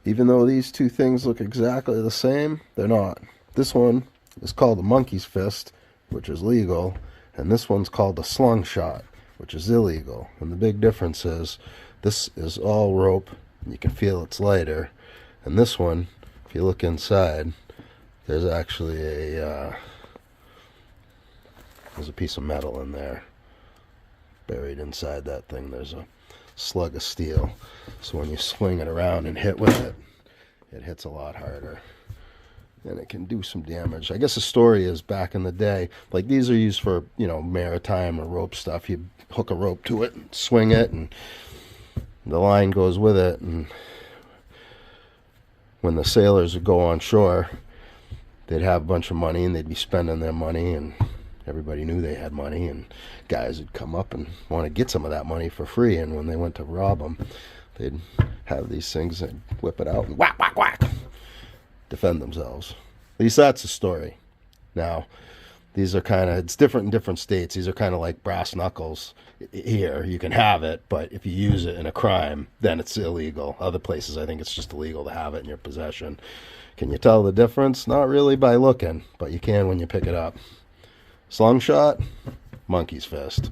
Even though these two things look exactly the same, they're not. This one is called a monkey's fist, which is legal, and this one's called a slungshot, which is illegal. And the big difference is this is all rope, and you can feel it's lighter. And this one, if you look inside, there's actually there's a piece of metal in there. Buried inside that thing, there's a slug of steel. So when you swing it around and hit with it, it hits a lot harder. And it can do some damage. I guess the story is back in the day, like these are used for, maritime or rope stuff. You hook a rope to it, and swing it, and the line goes with it. And when the sailors would go on shore, they'd have a bunch of money and they'd be spending their money, and everybody knew they had money, and guys would come up and want to get some of that money for free. And when they went to rob them, they'd have these things and whip it out and whack, whack, whack, defend themselves. At least that's the story. Now, these are it's different in different states. These are kind of like brass knuckles. Here, you can have it, but if you use it in a crime, then it's illegal. Other places, I think it's just illegal to have it in your possession. Can you tell the difference? Not really by looking, but you can when you pick it up. Slungshot, monkey's fist.